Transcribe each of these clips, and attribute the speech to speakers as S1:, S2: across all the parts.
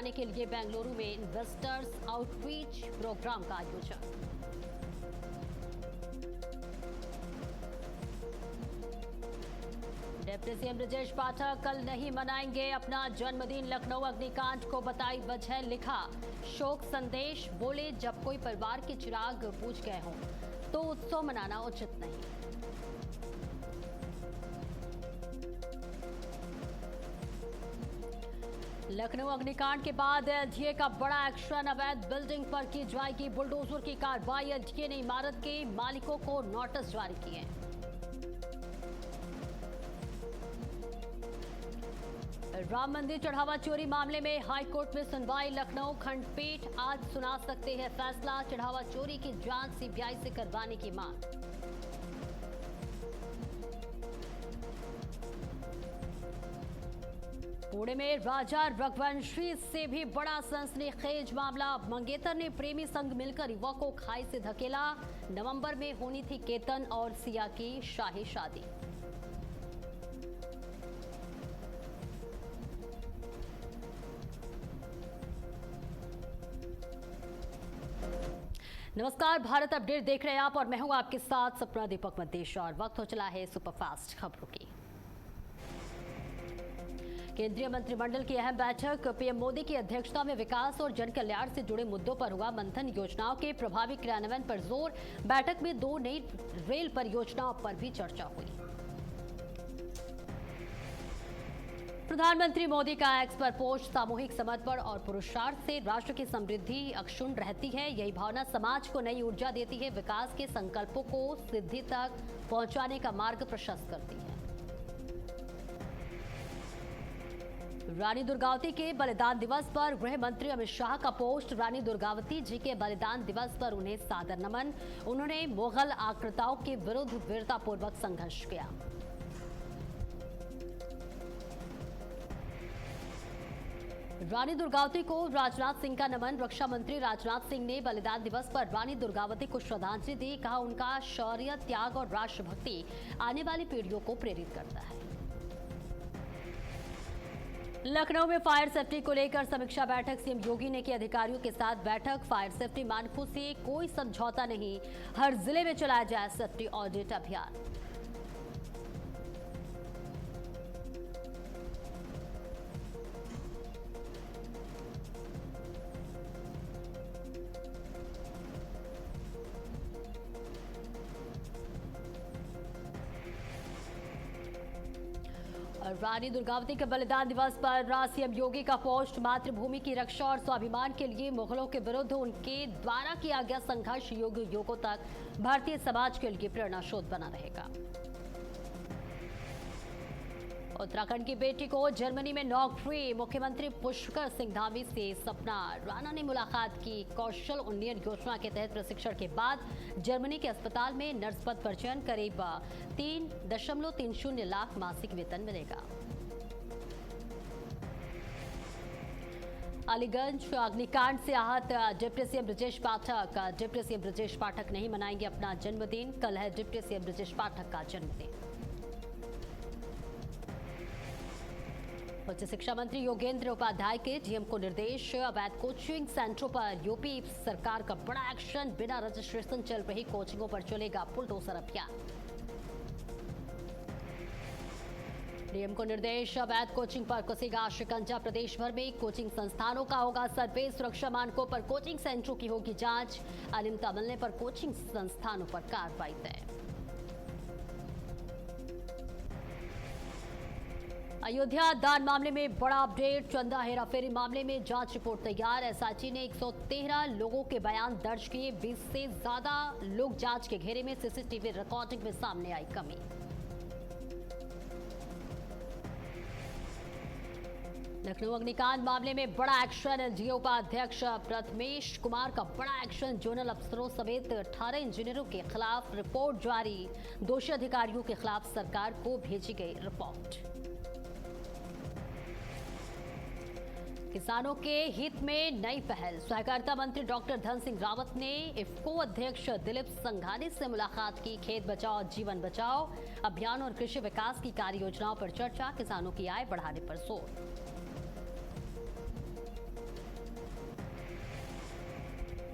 S1: बढ़ाने के लिए बेंगलुरु में इन्वेस्टर्स आउटरीच प्रोग्राम का आयोजन। डिप्टी सीएम ब्रजेश पाठक कल नहीं मनाएंगे अपना जन्मदिन, लखनऊ अग्निकांड को बताई वजह, लिखा शोक संदेश, बोले जब कोई परिवार के चिराग बुझ गए हों तो उत्सव मनाना उचित नहीं। लखनऊ अग्निकांड के बाद एलडीए का बड़ा एक्शन, अवैध बिल्डिंग पर की जाएगी बुलडोजर की कार्रवाई, एलडीए ने इमारत के मालिकों को नोटिस जारी किए। राम मंदिर चढ़ावा चोरी मामले में हाईकोर्ट में सुनवाई, लखनऊ खंडपीठ आज सुना सकते हैं फैसला, चढ़ावा चोरी की जांच सीबीआई से करवाने की मांग। पुणे में राजा रघुवंशी से भी बड़ा सनसनीखेज मामला, मंगेतर ने प्रेमी संग मिलकर युवक को खाई से धकेला, नवंबर में होनी थी केतन और सिया की शाही शादी। नमस्कार, भारत अपडेट देख रहे हैं आप और मैं हूं आपके साथ सपना दीपक मद्देश और वक्त हो चला है सुपरफास्ट खबरों की। केंद्रीय मंत्रिमंडल की अहम बैठक, पीएम मोदी की अध्यक्षता में विकास और जन कल्याण से जुड़े मुद्दों पर हुआ मंथन, योजनाओं के प्रभावी क्रियान्वयन पर जोर, बैठक में 2 नई रेल परियोजनाओं पर भी चर्चा हुई। प्रधानमंत्री मोदी का एक्स पर पोस्ट, सामूहिक समर्पण और पुरुषार्थ से राष्ट्र की समृद्धि अक्षुण्ण रहती है, यही भावना समाज को नई ऊर्जा देती है, विकास के संकल्पों को सिद्धि तक पहुंचाने का मार्ग प्रशस्त करती है। रानी दुर्गावती के बलिदान दिवस पर गृह मंत्री अमित शाह का पोस्ट, रानी दुर्गावती जी के बलिदान दिवस पर उन्हें सादर नमन, उन्होंने मुगल आक्रांताओं के विरुद्ध वीरतापूर्वक संघर्ष किया। रानी दुर्गावती को राजनाथ सिंह का नमन, रक्षा मंत्री राजनाथ सिंह ने बलिदान दिवस पर रानी दुर्गावती को श्रद्धांजलि दी, कहा उनका शौर्य, त्याग और राष्ट्रभक्ति आने वाली पीढ़ियों को प्रेरित करता है। लखनऊ में फायर सेफ्टी को लेकर समीक्षा बैठक, सीएम योगी ने की अधिकारियों के साथ बैठक, फायर सेफ्टी मानकों से कोई समझौता नहीं, हर जिले में चलाया जाए सेफ्टी ऑडिट अभियान। रानी दुर्गावती के बलिदान दिवस पर सीएम योगी का पोस्ट, मातृभूमि की रक्षा और स्वाभिमान के लिए मुगलों के विरुद्ध उनके द्वारा किया गया संघर्ष युग युगों तक भारतीय समाज के लिए प्रेरणा स्रोत बना रहेगा। उत्तराखंड की बेटी को जर्मनी में नौकरी, मुख्यमंत्री पुष्कर सिंह धामी से सपना, राणा ने मुलाकात की, कौशल उन्नयन योजना के तहत प्रशिक्षण के बाद जर्मनी के अस्पताल में नर्स पद पर चयन, करीब 3.30 लाख मासिक वेतन मिलेगा। अलीगंज अग्निकांड से आहत deputy CM Brajesh Pathak, deputy CM Brajesh Pathak नहीं मनाएंगे अपना जन्मदिन, कल है डिप्टी सीएम ब्रजेश पाठक का जन्मदिन। उच्च शिक्षा मंत्री योगेंद्र उपाध्याय के डीएम को निर्देश, अवैध कोचिंग सेंटरों पर यूपी सरकार का बड़ा एक्शन, बिना रजिस्ट्रेशन चल रही कोचिंगों पर चलेगा बुलडोजर अभियान। डीएम को निर्देश, अवैध कोचिंग पर कसेगा शिकंजा, प्रदेश भर में कोचिंग संस्थानों का होगा सर्वे, सुरक्षा मानकों पर कोचिंग सेंटरों की होगी जांच, अनियमितता मिलने पर कोचिंग संस्थानों पर कार्रवाई तय। अयोध्या दान मामले में बड़ा अपडेट, चंदा हेराफेरी मामले में जांच रिपोर्ट तैयार, एसआईटी ने 113 लोगों के बयान दर्ज किए, 20 से ज्यादा लोग जांच के घेरे में, सीसीटीवी रिकॉर्डिंग में सामने आई कमी। लखनऊ अग्निकांड मामले में बड़ा एक्शन, एलडीए उपाध्यक्ष प्रथमेश कुमार का बड़ा एक्शन, जोनल अफसरों समेत 18 इंजीनियरों के खिलाफ रिपोर्ट जारी, दोषी अधिकारियों के खिलाफ सरकार को भेजी गई रिपोर्ट। किसानों के हित में नई पहल, सहकारिता मंत्री डॉक्टर धन सिंह रावत ने इफ्को अध्यक्ष दिलीप संघानी से मुलाकात की, खेत बचाओ जीवन बचाओ अभियान और कृषि विकास की कार्य योजनाओं पर चर्चा, किसानों की आय बढ़ाने पर जोर।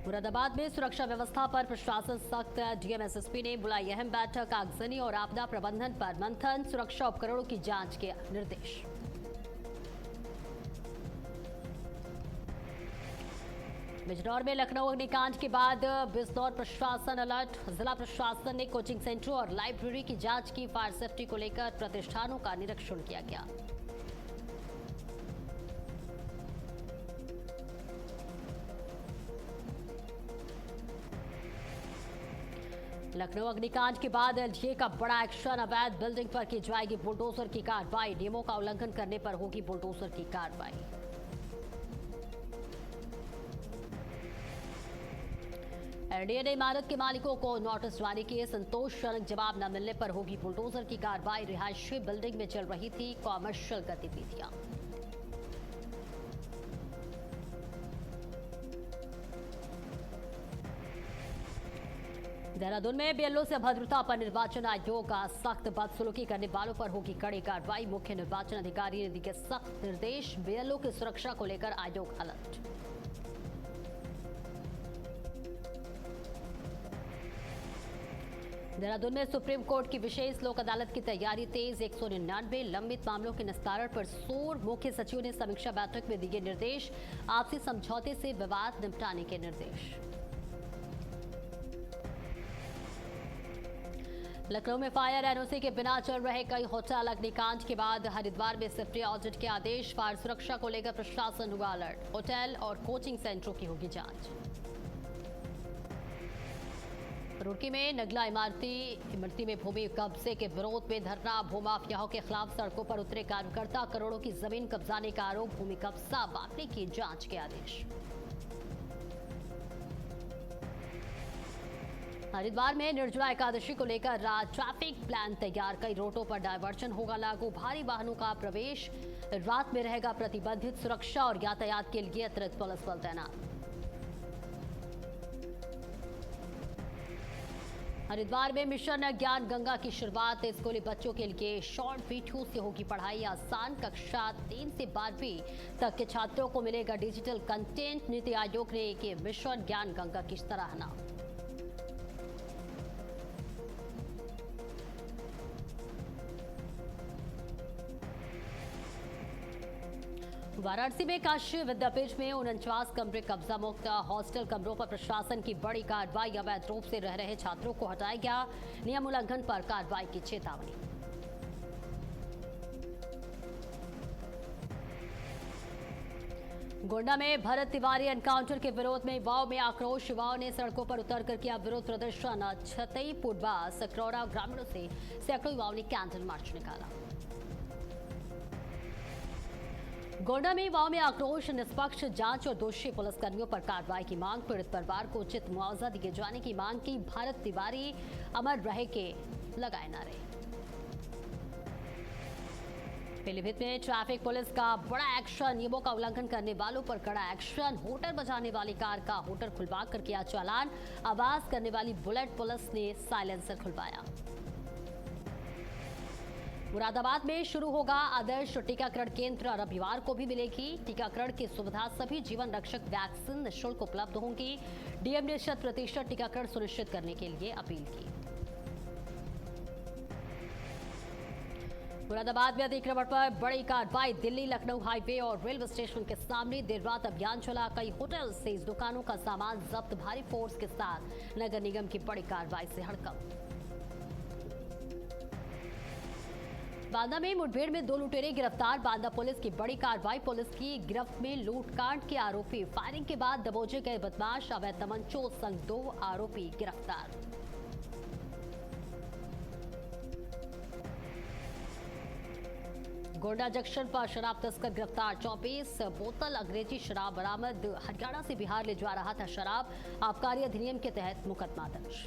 S1: मुरादाबाद में सुरक्षा व्यवस्था पर प्रशासन सख्त। डीएम एसएसपी ने बुलाई अहम बैठक। आगजनी और आपदा प्रबंधन पर मंथन, सुरक्षा उपकरणों की जांच के निर्देश। बिजनौर में लखनऊ अग्निकांड के बाद बिजनौर प्रशासन अलर्ट। जिला प्रशासन ने कोचिंग सेंटर और लाइब्रेरी की जांच की। फायर सेफ्टी को लेकर प्रतिष्ठानों का निरीक्षण किया गया। लखनऊ अग्निकांड के बाद एलजीए का बड़ा एक्शन। अवैध बिल्डिंग पर की जाएगी बुलडोजर की कार्रवाई। नियमों का उल्लंघन करने पर होगी बुलडोजर की कार्रवाई। एनडीए ने इमारत के मालिकों को नोटिस जारी किए। संतोषजनक जवाब न मिलने पर होगी बुलडोजर की कार्रवाई। रिहायशी बिल्डिंग में चल रही थी कॉमर्शियल गतिविधियां। देहरादून में बीएलओ से अभद्रता पर निर्वाचन आयोग का सख्त। बदसलूकी करने वालों पर होगी कड़ी कार्रवाई। मुख्य निर्वाचन अधिकारी ने दिए सख्त निर्देश। बीएलओ की सुरक्षा को लेकर आयोग अलर्ट। देहरादून में सुप्रीम कोर्ट की विशेष लोक अदालत की तैयारी तेज। 199 लंबित मामलों के निस्तारण पर जोर। मुख्य सचिव ने समीक्षा बैठक में दिए निर्देश। आपसी समझौते से विवाद निपटाने के निर्देश। लखनऊ में फायर एनओसी के बिना चल रहे कई होटल। अग्निकांड के बाद हरिद्वार में सेफ्टी ऑडिट के आदेश। फायर सुरक्षा को लेकर प्रशासन हुआ अलर्ट। होटल और कोचिंग सेंटरों की होगी जांच। रुड़की में नगला इमरती में भूमि कब्जे के विरोध में धरना। भूमाफियाओं के खिलाफ सड़कों पर उतरे कार्यकर्ता। करोड़ों की जमीन कब्जाने का आरोप। भूमि कब्जा बांटने की जांच के आदेश। हरिद्वार में निर्जला एकादशी को लेकर ट्रैफिक प्लान तैयार। कई रूटों पर डायवर्जन होगा लागू। भारी वाहनों का प्रवेश रात में रहेगा प्रतिबंधित। सुरक्षा और यातायात के लिए अतिरिक्त पुलिस बल तैनात। हरिद्वार में मिशन ज्ञान गंगा की शुरुआत। स्कूली बच्चों के लिए शॉर्ट वीडियो से होगी पढ़ाई आसान। कक्षा 3 से 12वीं तक के छात्रों को मिलेगा डिजिटल कंटेंट। नीति आयोग ने की मिशन ज्ञान गंगा की सराहना। वाराणसी में काशी विद्यापीठ में 49 कमरे कब्जा मुक्त। हॉस्टल कमरों पर प्रशासन की बड़ी कार्रवाई। अवैध रूप से रह रहे छात्रों को हटाया गया। नियम उल्लंघन पर कार्रवाई की चेतावनी। गोंडा में भरत तिवारी एनकाउंटर के विरोध में युवाओं में आक्रोश। युवाओं ने सड़कों पर उतरकर किया विरोध प्रदर्शन। छतई पुडबा सकरौड़ा ग्रामीणों से सैकड़ों युवाओं ने कैंडल मार्च निकाला। गोंडा में युवाओं में आक्रोश। निष्पक्ष जांच और दोषी पुलिसकर्मियों पर कार्रवाई की मांग। पीड़ित परिवार को उचित मुआवजा दिए जाने की मांग की। भारत तिवारी अमर रहे के लगाए नारे। पीलीभीत में ट्रैफिक पुलिस का बड़ा एक्शन। नियमों का उल्लंघन करने वालों पर कड़ा एक्शन। होटल बजाने वाली कार का होटल खुलवा कर किया चालान। आवाज करने वाली बुलेट पुलिस ने साइलेंसर खुलवाया। मुरादाबाद में शुरू होगा आदर्श टीकाकरण केंद्र। रविवार को भी मिलेगी टीकाकरण की सुविधा। सभी जीवन रक्षक वैक्सीन निःशुल्क उपलब्ध होंगी। डीएम ने 100% टीकाकरण सुनिश्चित करने के लिए अपील की। मुरादाबाद में अतिक्रमण पर बड़ी कार्रवाई। दिल्ली लखनऊ हाईवे और रेलवे स्टेशन के सामने देर रात अभियान चला। कई होटल से इस दुकानों का सामान जब्त। भारी फोर्स के साथ नगर निगम की बड़ी कार्रवाई से हड़कंप। बांदा में मुठभेड़ में 2 लुटेरे गिरफ्तार। बांदा पुलिस की बड़ी कार्रवाई। पुलिस की गिरफ्त में लूटकांड के आरोपी। फायरिंग के बाद दबोचे गए बदमाश। अवैध तमंचों संग 2 आरोपी गिरफ्तार। गोंडा जंक्शन पर शराब तस्कर गिरफ्तार। 24 बोतल अंग्रेजी शराब बरामद। हरियाणा से बिहार ले जा रहा था शराब। आबकारी अधिनियम के तहत मुकदमा दर्ज।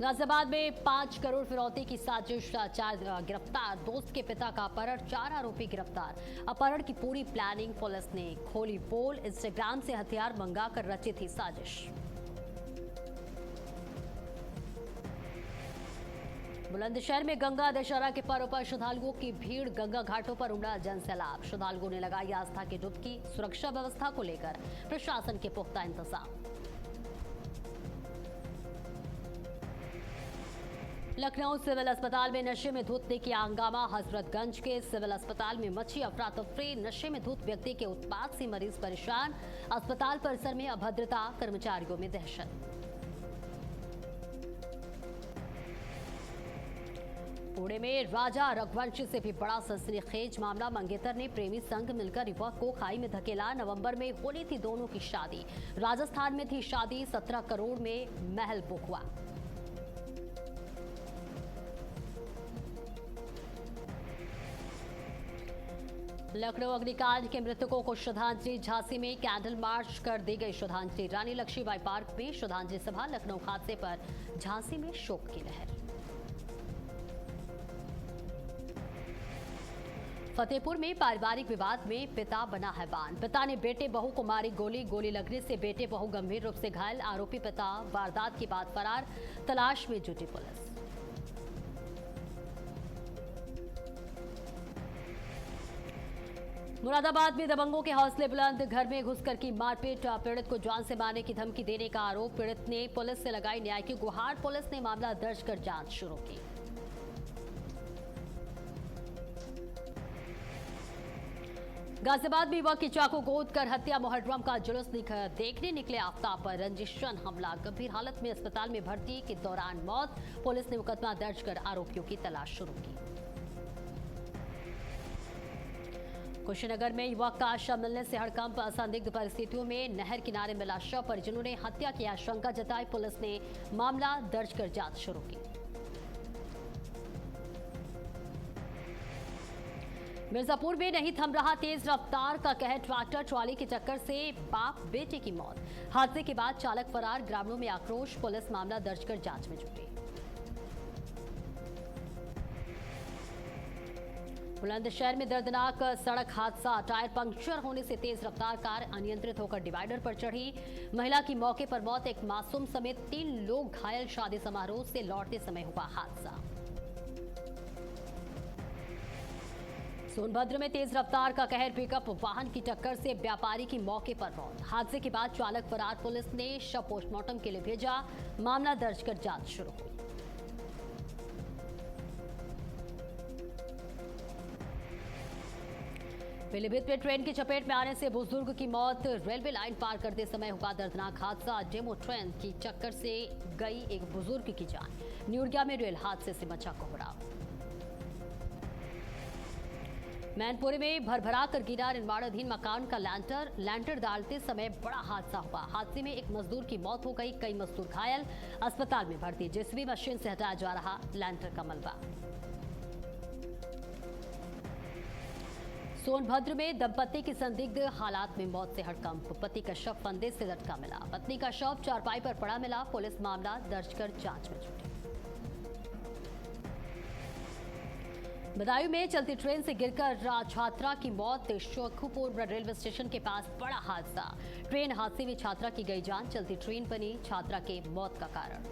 S1: गाजियाबाद में 5 करोड़ फिरौती की साजिश। 4 गिरफ्तार। दोस्त के पिता का अपहरण। 4 आरोपी गिरफ्तार। अपहरण की पूरी प्लानिंग पुलिस ने खोली पोल। इंस्टाग्राम से हथियार मंगाकर रची थी साजिश। बुलंदशहर में गंगा दशहरा के पर्व पर श्रद्धालुओं की भीड़, गंगा घाटों पर उमड़ा जनसैलाब। श्रद्धालुओं ने लगाई आस्था की डुबकी। सुरक्षा व्यवस्था को लेकर प्रशासन के पुख्ता इंतजाम। लखनऊ सिविल अस्पताल में नशे में धुत ने किया हंगामा। हजरतगंज के सिविल अस्पताल में मची अफरा तफरी। नशे में धुत व्यक्ति के उत्पात से मरीज परेशान। अस्पताल परिसर में अभद्रता, कर्मचारियों में दहशत। पुणे में राजा रघुवंशी से भी बड़ा सनसनीखेज मामला। मंगेतर ने प्रेमी संग मिलकर युवक को खाई में धकेला। नवंबर में होनी थी दोनों की शादी। राजस्थान में थी शादी। 17 करोड़ में महल बुक हुआ। लखनऊ अग्निकांड के मृतकों को श्रद्धांजलि। झांसी में कैंडल मार्च कर दी गई श्रद्धांजलि। रानी लक्ष्मीबाई पार्क में श्रद्धांजलि सभा। लखनऊ हादसे पर झांसी में शोक की लहर। फतेहपुर में पारिवारिक विवाद में पिता बना हैवान। पिता ने बेटे बहू को मारी गोली। गोली लगने से बेटे बहू गंभीर रूप से घायल। आरोपी पिता वारदात के बाद फरार। तलाश में जुटी पुलिस। मुरादाबाद में दबंगों के हौसले बुलंद। घर में घुसकर की मारपीट। पीड़ित को जान से मारने की धमकी देने का आरोप। पीड़ित ने पुलिस से लगाई न्याय की गुहार। पुलिस ने मामला दर्ज कर जांच शुरू की। गाजियाबाद में युवक की चाकू गोद कर हत्या। मुहर्रम का जुलूस देखने निकले आफ्ताब पर रंजिशन हमला। गंभीर हालत में अस्पताल में भर्ती के दौरान मौत। पुलिस ने मुकदमा दर्ज कर आरोपियों की तलाश शुरू की। कुशीनगर में युवक का शव मिलने से हड़कंप। संदिग्ध परिस्थितियों में नहर किनारे मिला शव। परिजनों ने हत्या की आशंका जताई। पुलिस ने मामला दर्ज कर जांच शुरू की। मिर्जापुर में नहीं थम रहा तेज रफ्तार का कहर। ट्रैक्टर ट्रॉली की टक्कर से बाप बेटे की मौत। हादसे के बाद चालक फरार। ग्रामीणों में आक्रोश। पुलिस मामला दर्ज कर जांच में जुटी। बुलंदशहर में दर्दनाक सड़क हादसा। टायर पंक्चर होने से तेज रफ्तार कार अनियंत्रित होकर डिवाइडर पर चढ़ी। महिला की मौके पर मौत। एक मासूम समेत 3 लोग घायल। शादी समारोह से लौटते समय हुआ हादसा। सोनभद्र में तेज रफ्तार का कहर। पिकअप वाहन की टक्कर से व्यापारी की मौके पर मौत। हादसे के बाद चालक फरार। पुलिस ने शव पोस्टमार्टम के लिए भेजा। मामला दर्ज कर जांच शुरू हुई। पीलीभीत में ट्रेन की चपेट में आने से बुजुर्ग की मौत। रेलवे लाइन पार करते समय हुआ दर्दनाक हादसा। डेमो ट्रेन की चक्कर से गई एक बुजुर्ग की जान। न्यूरिया में रेल हादसे से मचा कोहराव। मैनपुरी में भरभरा कर गिरा निर्माणाधीन मकान का लैंटर डालते समय बड़ा हादसा हुआ। हादसे में एक मजदूर की मौत हो गई। कई मजदूर घायल। अस्पताल में भर्ती। जेसीबी मशीन से हटाया जा रहा लैंटर का मलबा। सोनभद्र में दंपति की संदिग्ध हालात में मौत से हड़कंप। पति का शव फंदे से लटका मिला। पत्नी का शव चारपाई पर पड़ा मिला। पुलिस मामला दर्ज कर जांच में जुटी। बदायूं में चलती ट्रेन से गिरकर छात्रा की मौत। शोखुपुर रेलवे स्टेशन के पास बड़ा हादसा। ट्रेन हादसे में छात्रा की गई जान। चलती ट्रेन बनी छात्रा के मौत का कारण।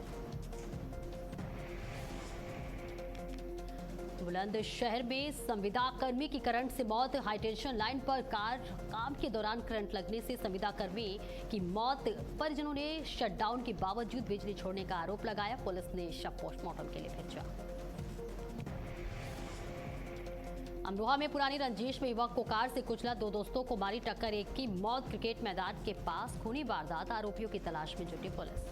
S1: बुलंदशहर में संविदा कर्मी की करंट से मौत। हाईटेंशन लाइन पर काम के दौरान करंट लगने से संविदा कर्मी की मौत। परिजनों ने शटडाउन के बावजूद बिजली छोड़ने का आरोप लगाया। पुलिस ने शव पोस्टमार्टम के लिए भेजा। अमरोहा में पुरानी रंजिश में युवक को कार से कुचला। 2 दोस्तों को मारी टक्कर। एक की मौत। क्रिकेट मैदान के पास खूनी वारदात। आरोपियों की तलाश में जुटी पुलिस।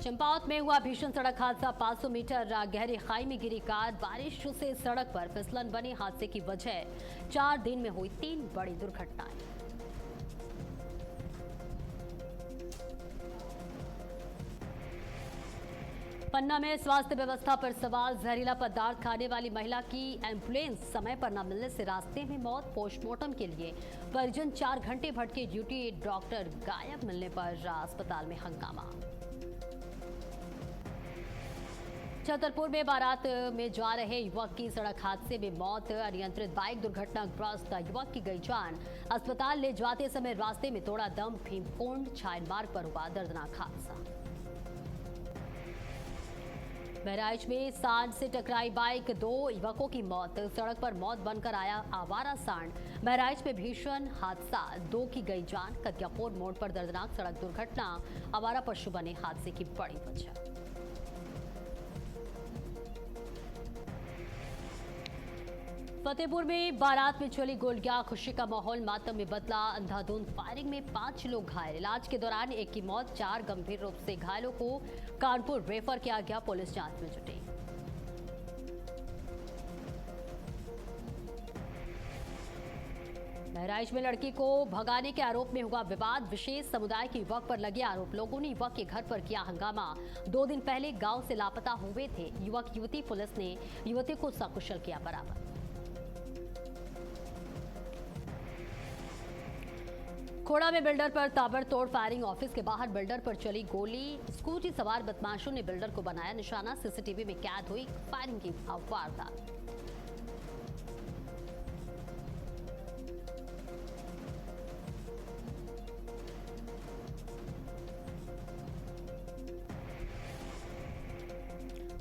S1: चंपावत में हुआ भीषण सड़क हादसा। 500 मीटर गहरी खाई में गिरी कार। बारिश से सड़क पर फिसलन बनी। हादसे की वजह 4 दिन में हुई 3 बड़ी दुर्घटनाएं। पन्ना में स्वास्थ्य व्यवस्था पर सवाल। जहरीला पदार्थ खाने वाली महिला की एम्बुलेंस समय पर न मिलने से रास्ते में मौत। पोस्टमार्टम के लिए परिजन 4 घंटे भटके ड्यूटी। डॉक्टर गायब मिलने पर अस्पताल में हंगामा। छतरपुर में बारात में जा रहे युवक की सड़क हादसे में मौत। अनियंत्रित बाइक दुर्घटनाग्रस्त युवक की गई जान। अस्पताल ले जाते समय रास्ते में तोड़ा दम। भीमकुंड छाइन मार्ग पर हुआ दर्दनाक हादसा। बहराइच में सांड से टकराई बाइक, 2 युवकों की मौत। सड़क पर मौत बनकर आया आवारा सांड। बहराइच में भीषण हादसा, 2 की गई जान। कतियापुर मोड़ पर दर्दनाक सड़क दुर्घटना, आवारा पशु बने हादसे की बड़ी वजह। फतेहपुर में बारात में चली गोलियां, खुशी का माहौल मातम में बदला। अंधाधुंध फायरिंग में 5 लोग घायल। इलाज के दौरान एक की मौत, 4 गंभीर रूप से घायलों को कानपुर रेफर किया गया। पुलिस जांच में जुटी। बहराइच में लड़की को भगाने के आरोप में हुआ विवाद। विशेष समुदाय के युवक पर लगे आरोप। लोगों ने युवक के घर पर किया हंगामा। 2 दिन पहले गांव से लापता हुए थे युवक युवती। पुलिस ने युवती को सकुशल किया बरामद। खोड़ा में बिल्डर पर ताबड़तोड़ फायरिंग। ऑफिस के बाहर बिल्डर पर चली गोली। स्कूटी सवार बदमाशों ने बिल्डर को बनाया निशाना। सीसीटीवी में कैद हुई फायरिंग की वारदात।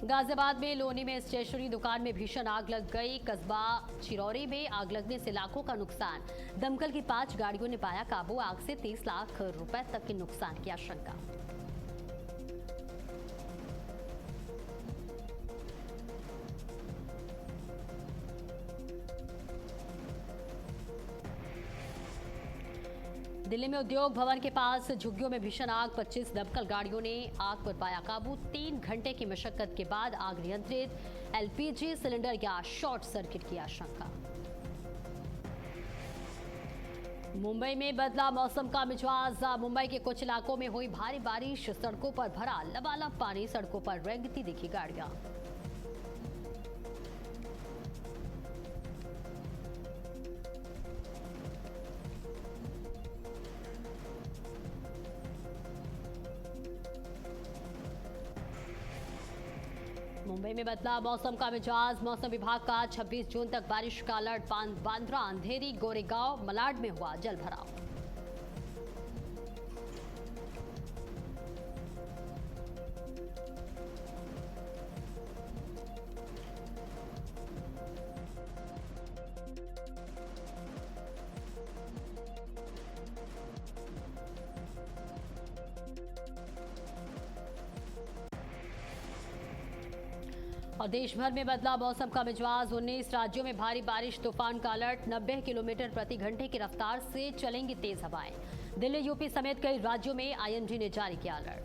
S1: गाजियाबाद में लोनी में स्टेशनरी दुकान में भीषण आग लग गई। कस्बा चिरौरी में आग लगने से लाखों का नुकसान। दमकल की 5 गाड़ियों ने पाया काबू। आग से 30 लाख रुपए तक के नुकसान की आशंका। दिल्ली में उद्योग भवन के पास झुग्गियों में भीषण आग। 25 दमकल गाड़ियों ने आग पर पाया काबू। 3 घंटे की मशक्कत के बाद आग नियंत्रित। एलपीजी सिलेंडर या शॉर्ट सर्किट की आशंका। मुंबई में बदला मौसम का मिजाज। मुंबई के कुछ इलाकों में हुई भारी बारिश। सड़कों पर भरा लबालब पानी। सड़कों पर रेंगती दिखी गाड़ियां। मुंबई में बदला मौसम का मिजाज। मौसम विभाग का 26 जून तक बारिश का अलर्ट। बांद्रा, अंधेरी, गोरेगांव, मलाड में हुआ जलभराव। और देश भर में बदला मौसम का मिजाज। 19 राज्यों में भारी बारिश, तूफान का अलर्ट। 90 किलोमीटर प्रति घंटे की रफ्तार से चलेंगी तेज हवाएं। दिल्ली, यूपी समेत कई राज्यों में आईएमडी ने जारी किया अलर्ट।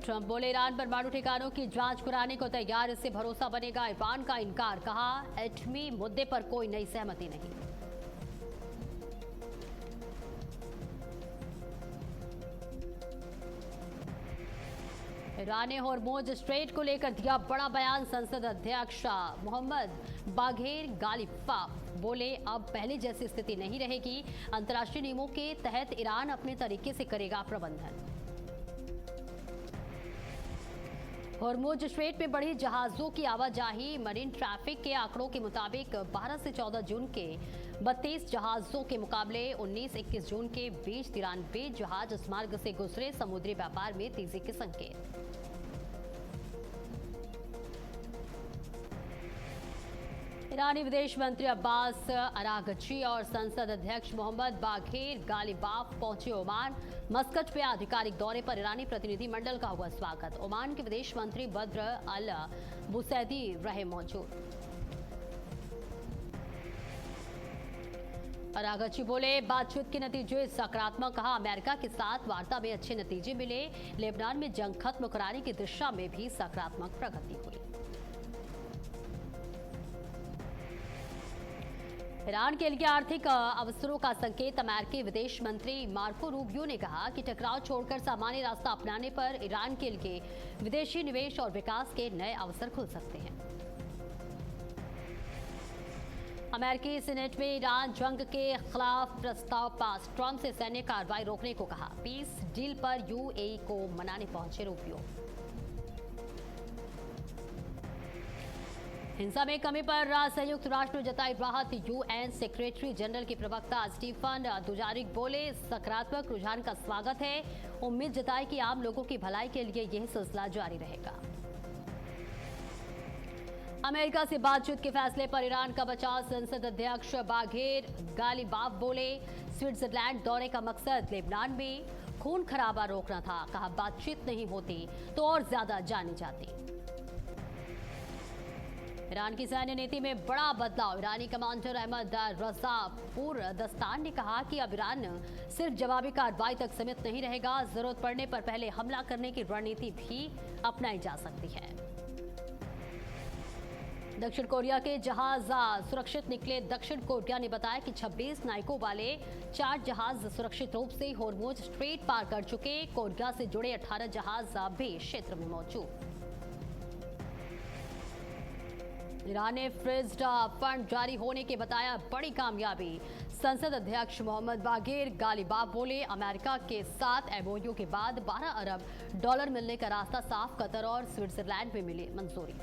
S1: ट्रंप बोले ईरान परमाणु ठिकानों की जांच कराने को तैयार। इससे भरोसा बनेगा। ईरान का इनकार। कहा एटमी मुद्दे पर कोई नई सहमति नहीं। ईरान ने हॉर्मोज स्ट्रेट को लेकर दिया बड़ा बयान। संसद अध्यक्ष मोहम्मद बाघेर गालिबाफ बोले अब पहले जैसी स्थिति नहीं रहेगी। अंतर्राष्ट्रीय नियमों के तहत ईरान अपने तरीके से करेगा प्रबंधन। हॉर्मोज स्ट्रेट में बढ़ी जहाजों की आवाजाही। मरीन ट्रैफिक के आंकड़ों के मुताबिक 12 से 14 जून के 32 जहाजों के मुकाबले 19-21 जून के बीच 93 जहाज इस मार्ग से गुजरे। समुद्री व्यापार में तेजी के संकेत। ईरानी विदेश मंत्री अब्बास अरागची और संसद अध्यक्ष मोहम्मद बाघेर गालिबाफ पहुंचे ओमान। मस्कट पे आधिकारिक दौरे पर ईरानी प्रतिनिधि मंडल का हुआ स्वागत। ओमान के विदेश मंत्री बद्र अल बुसैदी रहे मौजूद। अरागची बोले बातचीत के नतीजे सकारात्मक। कहा अमेरिका के साथ वार्ता में अच्छे नतीजे मिले। लेबनान में जंग खत्म कराने की दिशा में भी सकारात्मक प्रगति हुई। ईरान के लिए आर्थिक अवसरों का संकेत। अमेरिकी विदेश मंत्री मार्को रूबियो ने कहा कि टकराव छोड़कर सामान्य रास्ता अपनाने पर ईरान के लिए विदेशी निवेश और विकास के नए अवसर खुल सकते हैं। अमेरिकी सीनेट में ईरान जंग के खिलाफ प्रस्ताव पास, ट्रंप से सैन्य कार्रवाई रोकने को कहा। पीस डील पर यूएई को मनाने पहुंचे रूबियो। हिंसा में कमी पर संयुक्त राष्ट्र ने जताई राहत। यूएन सेक्रेटरी जनरल के प्रवक्ता स्टीफन दुजारिक बोले, सकारात्मक रुझान का स्वागत है। उम्मीद जताई कि आम लोगों की भलाई के लिए यह सिलसिला जारी रहेगा। अमेरिका से बातचीत के फैसले पर ईरान का बचाव। संसद अध्यक्ष बाघेर गालिबाफ बोले, स्विट्जरलैंड दौरे का मकसद लेबनान में खून खराबा रोकना था। कहा, बातचीत नहीं होती तो और ज्यादा जानी जाती। ईरान की सैन्य नीति में बड़ा बदलाव। ईरानी कमांडर अहमद रजा पुरदस्तान ने कहा कि अब ईरान सिर्फ जवाबी कार्रवाई तक सीमित नहीं रहेगा, जरूरत पड़ने पर पहले हमला करने की रणनीति भी अपनाई जा सकती है। दक्षिण कोरिया के जहाज सुरक्षित निकले। दक्षिण कोरिया ने बताया कि 26 नायकों वाले 4 जहाज सुरक्षित रूप से होर्मुज स्ट्रेट पार कर चुके। कोरिया से जुड़े 18 जहाज भी क्षेत्र में मौजूद। ईरान ने फ्रीज्ड फंड जारी होने के बताया बड़ी कामयाबी। संसद अध्यक्ष मोहम्मद बाघेर गालिबाफ बोले, अमेरिका के साथ एमओयू के बाद $12 अरब मिलने का रास्ता साफ। कतर और स्विट्जरलैंड में मिली मंजूरी।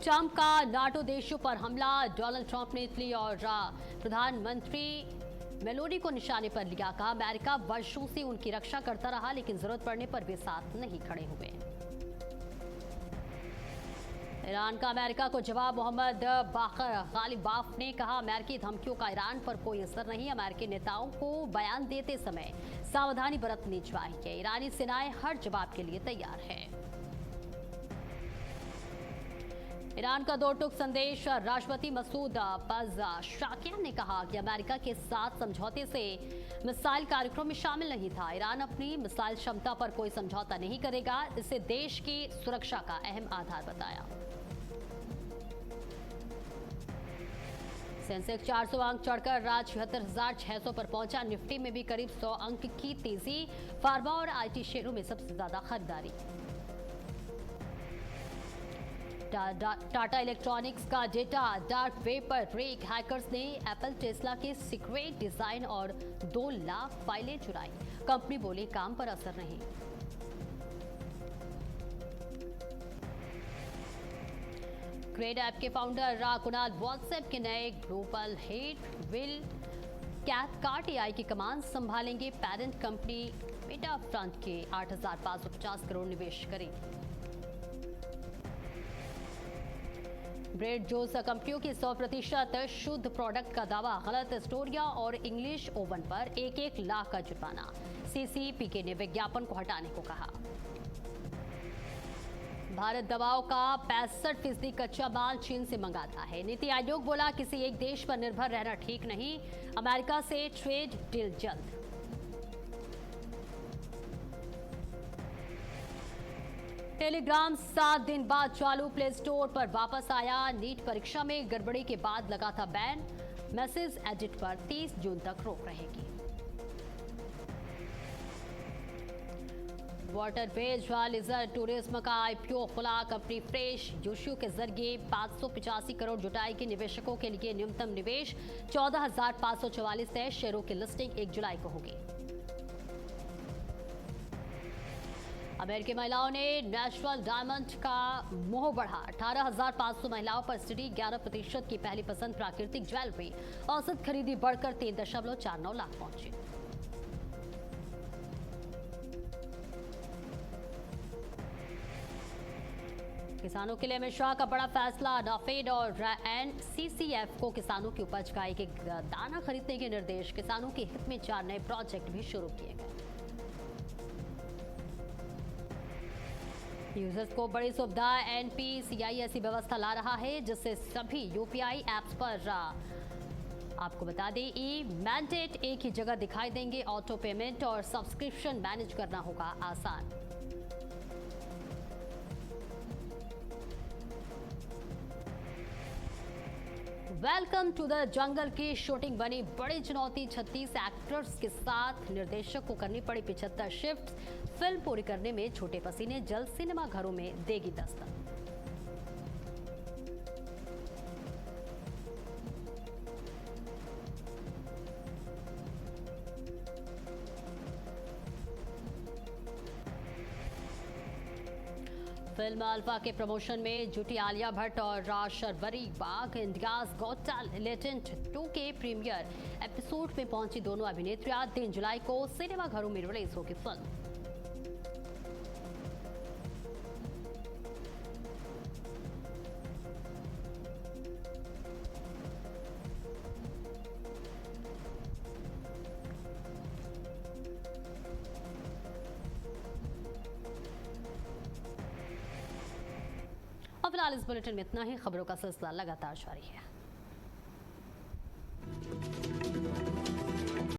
S1: ट्रंप का नाटो देशों पर हमला। डोनाल्ड ट्रंप ने इटली और प्रधानमंत्री मेलोनी को निशाने पर लिया। कहा, अमेरिका वर्षों से उनकी रक्षा करता रहा, लेकिन जरूरत पड़ने पर वे साथ नहीं खड़े हुए। ईरान का अमेरिका को जवाब। मोहम्मद बाकर गालिबाफ ने कहा, अमेरिकी धमकियों का ईरान पर कोई असर नहीं। अमेरिकी नेताओं को बयान देते समय सावधानी बरतनी चाहिए। ईरानी सेनाएं हर जवाब के लिए तैयार है। ईरान का दो टूक संदेश। राष्ट्रपति मसूद पज़ेश्कियान ने कहा कि अमेरिका के साथ समझौते से मिसाइल कार्यक्रम में शामिल नहीं था। ईरान अपनी मिसाइल क्षमता पर कोई समझौता नहीं करेगा। इसे देश की सुरक्षा का अहम आधार बताया। सेंसेक्स 400 अंक चढ़कर 76,600 पर पहुंचा। निफ्टी में भी करीब 100 अंक की तेजी। फार्मा और आईटी शेयरों में सबसे ज्यादा खरीदारी। टाटा इलेक्ट्रॉनिक्स का डेटा डार्क वेब पर रेक। हैकर्स ने एप्पल टेस्ला के सीक्रेट डिजाइन और 2 लाख फाइलें चुराई। कंपनी बोली, काम पर असर नहीं। ग्रेड ऐप के फाउंडर कुणाल व्हाट्सएप के नए global head will Cathcart AI की कमान संभालेंगे। पेरेंट कंपनी मेटा फ्रंट के 8,550 करोड़ निवेश करेगी। ब्रेड जोस कंपनियों की 100% शुद्ध प्रोडक्ट का दावा गलत। एस्टोरिया और इंग्लिश ओवन पर 1-1 लाख का जुर्माना। सीसीपीके ने विज्ञापन को हटाने को कहा। भारत दवाओं का 65% कच्चा माल चीन से मंगाता है। नीति आयोग बोला, किसी एक देश पर निर्भर रहना ठीक नहीं। अमेरिका से ट्रेड डील जल्द। टेलीग्राम 7 दिन बाद चालू। प्ले स्टोर पर वापस आया। नीट परीक्षा में गड़बड़ी के बाद लगा था बैन। मैसेज एडिट पर 30 जून तक रोक रहेगी। वाटरवेज लेजर टूरिज्म का आईपीओ खुला। कंपनी फ्रेश जोशियो के जरिए 585 करोड़ जुटाएगी। निवेशकों के लिए न्यूनतम निवेश 14,544 है। शेयरों की लिस्टिंग 1 जुलाई को होगी। अमेरिकी महिलाओं ने नेचुरल डायमंड का मोह बढ़ा। 18,500 महिलाओं पर सिटी 11% की पहली पसंद प्राकृतिक ज्वेलरी। औसत खरीदी बढ़कर 3.49 लाख पहुंची। किसानों के लिए अमित शाह का बड़ा फैसला। नाफेड और एनसीसीएफ को किसानों की उपज का एक दाना खरीदने के निर्देश। किसानों के हित में 4 नए प्रोजेक्ट भी शुरू किए गए। यूजर्स को बड़ी सुविधा। एनपीसीआई ऐसी व्यवस्था ला रहा है जिससे सभी यूपीआई ऐप्स पर आपको बता दें, ई मैंडेट एक ही जगह दिखाई देंगे। ऑटो पेमेंट और सब्सक्रिप्शन मैनेज करना होगा आसान। वेलकम टू द जंगल की शूटिंग बनी बड़ी चुनौती। 36 एक्टर्स के साथ निर्देशक को करनी पड़ी 75 शिफ्ट। फिल्म पूरी करने में छोटे पसीने। जल्द सिनेमा घरों में देगी दस्तक। फिल्म अल्फा के प्रमोशन में जुटी आलिया भट्ट और राज शर्वरी बाग। इंडियाज गॉट टैलेंट 2 के प्रीमियर एपिसोड में पहुंची दोनों अभिनेत्रियां। 3 जुलाई को सिनेमाघरों में रिलीज होगी फिल्म। और फिलहाल इस बुलेटिन में इतना ही। खबरों का सिलसिला लगातार जारी है।